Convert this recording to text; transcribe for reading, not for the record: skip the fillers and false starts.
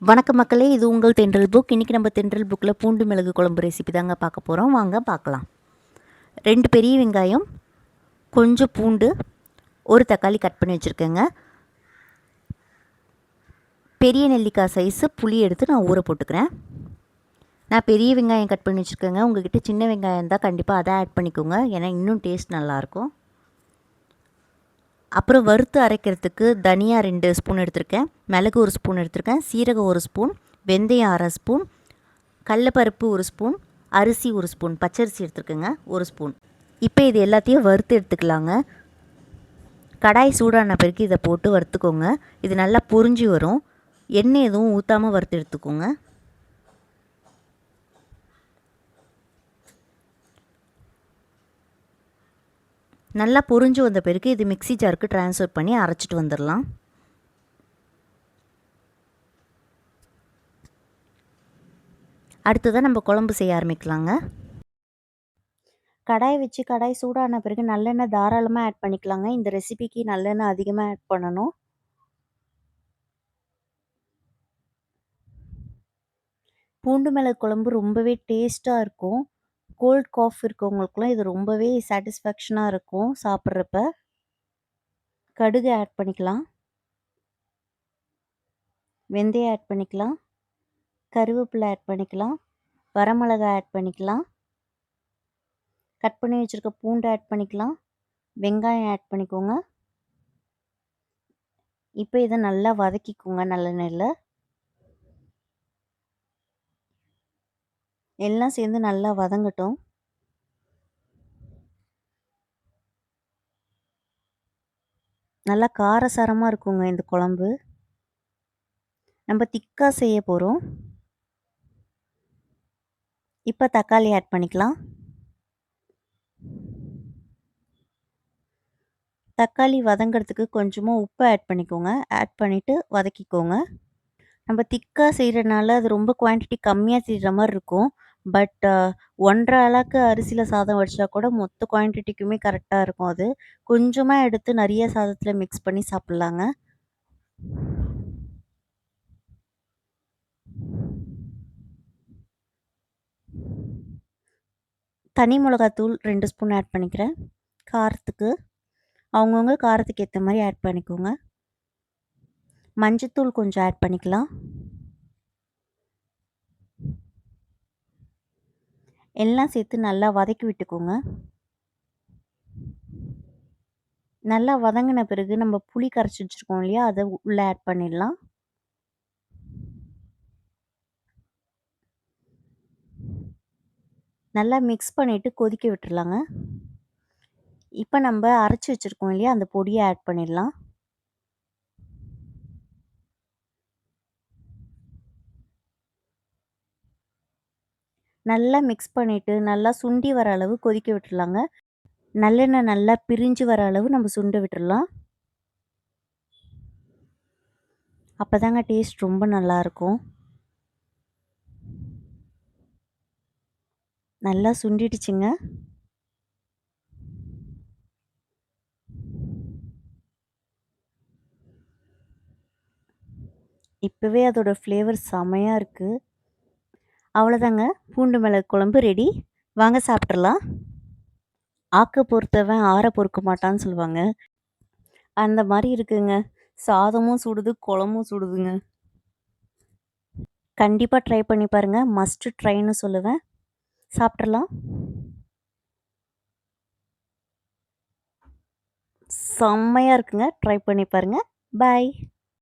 வணக்கம் மக்களே, இது உங்கள் தென்றல் புக். இன்றைக்கி நம்ம தென்றல் புக்கில் பூண்டு மிளகு குழம்பு ரெசிபி தாங்க பார்க்க போகிறோம். வாங்க பார்க்கலாம். 2 பெரிய வெங்காயம், கொஞ்சம் பூண்டு, ஒரு தக்காளி கட் பண்ணி வச்சுருக்கேங்க. பெரிய நெல்லிக்காய் சைஸு புளி எடுத்து நான் ஊற போட்டுக்கிறேன். நான் பெரிய வெங்காயம் கட் பண்ணி வச்சுருக்கேங்க. உங்கள்கிட்ட சின்ன வெங்காயம் இருந்தால் கண்டிப்பாக அதை ஆட் பண்ணிக்கோங்க, ஏன்னா இன்னும் டேஸ்ட் நல்லாயிருக்கும். அப்புறம் வறுத்து அரைக்கிறதுக்கு தனியா 2 ஸ்பூன் எடுத்திருக்கேன், மிளகு 1 ஸ்பூன் எடுத்திருக்கேன், சீரகம் 1 ஸ்பூன், வெந்தயம் 1/2 ஸ்பூன், கடலப்பருப்பு 1 ஸ்பூன், அரிசி 1 ஸ்பூன், பச்சரிசி எடுத்துருக்கேங்க 1 ஸ்பூன். இப்போ இது எல்லாத்தையும் வறுத்து எடுத்துக்கலாங்க. கடாய் சூடான பிறகு இதை போட்டு வறுத்துக்கோங்க. இது நல்லா பொரிஞ்சு வரும். எண்ணெய் எதுவும் ஊற்றாமல் வறுத்து எடுத்துக்கோங்க. நல்லா பொரிஞ்சு வந்த பிறகு இது மிக்ஸி ஜாருக்கு ட்ரான்ஸ்ஃபர் பண்ணி அரைச்சிட்டு வந்துடலாம். அடுத்ததான் நம்ம குழம்பு செய்ய ஆரம்பிக்கலாங்க. கடாய் வச்சு கடாய் சூடான பிறகு நல்லெண்ணெய் தாராளமாக ஆட் பண்ணிக்கலாங்க. இந்த ரெசிபிக்கு நல்லெண்ணெய் அதிகமாக ஆட் பண்ணணும். பூண்டு மிளகு குழம்பு ரொம்பவே டேஸ்ட்டாக இருக்கும். கோல்ட் காஃப் இருக்கவங்களுக்குலாம் இது ரொம்பவே சாட்டிஸ்ஃபேக்ஷனாக இருக்கும் சாப்பிட்றப்ப. கடுகு ஆட் பண்ணிக்கலாம், வெந்தயம் ஆட் பண்ணிக்கலாம், கருவேப்பிலை ஆட் பண்ணிக்கலாம், வரமிளகாய் ஆட் பண்ணிக்கலாம், கட் பண்ணி வச்சுருக்க பூண்டு ஆட் பண்ணிக்கலாம், வெங்காயம் ஆட் பண்ணிக்கோங்க. இப்போ இதை நல்லா வதக்கிக்கோங்க நல்லெண்ணெயில். எல்லாம் சேர்ந்து நல்லா வதங்கட்டும். நல்லா காரசாரமாக இருக்குங்க இந்த குழம்பு. நம்ம திக்காக செய்ய போகிறோம். இப்போ தக்காளி ஆட் பண்ணிக்கலாம். தக்காளி வதங்கிறதுக்கு கொஞ்சமாக உப்பு ஆட் பண்ணிக்கோங்க. ஆட் பண்ணிவிட்டு வதக்கிக்கோங்க. நம்ம திக்காக செய்கிறனால அது ரொம்ப குவான்டிட்டி கம்மியாக செய்கிற மாதிரி இருக்கும். பட் 1.5 அளவுக்கு அரிசியில் சாதம் வடித்தா கூட மொத்த குவான்டிட்டிக்குமே கரெக்டாக இருக்கும். அது கொஞ்சமாக எடுத்து நிறைய சாதத்தில் மிக்ஸ் பண்ணி சாப்பிட்லாங்க. தனி மிளகாத்தூள் 2 ஸ்பூன் ஆட் பண்ணிக்கிறேன். காரத்துக்கு அவங்கவுங்க காரத்துக்கு ஏற்ற மாதிரி ஆட் பண்ணிக்கோங்க. மஞ்சத்தூள் கொஞ்சம் ஆட் பண்ணிக்கலாம். எல்லாம் சேர்த்து நல்லா வதக்கி விட்டுக்கோங்க. நல்லா வதங்கின பிறகு நம்ம புளி கரைச்சி வச்சுருக்கோம் இல்லையா, அதை உள்ளே ஆட் பண்ணிடலாம். நல்லா மிக்ஸ் பண்ணிவிட்டு கொதிக்க விட்டுறலாங்க. இப்போ நம்ம அரைச்சி வச்சுருக்கோம் இல்லையா, அந்த பொடியை ஆட் பண்ணிடலாம். நல்லா மிக்ஸ் பண்ணிவிட்டு நல்லா சுண்டி வர அளவு கொதிக்க விட்டுறலாங்க. நல்லெண்ணெய் நல்லா பிரிஞ்சு வர அளவு நம்ம சுண்ட விட்டுறலாம். அப்போ தாங்க டேஸ்ட் ரொம்ப நல்லாயிருக்கும். நல்லா சுண்டிடுச்சுங்க. இப்போவே அதோட ஃப்ளேவர் செமையாக இருக்குது. அவ்வளோதாங்க, பூண்டு மிளகு குழம்பு ரெடி. வாங்க சாப்பிட்றலாம். ஆக்க பொறுத்தவன் ஆற பொறுக்க மாட்டான்னு சொல்லுவாங்க. அந்த மாதிரி இருக்குங்க. சாதமும் சுடுது, குழம்பும் சுடுதுங்க. கண்டிப்பாக ட்ரை பண்ணி பாருங்கள். மஸ்ட் ட்ரைன்னு சொல்லுவேன். சாப்பிட்றலாம். செம்மையாக இருக்குங்க. ட்ரை பண்ணி பாருங்கள். பாய்.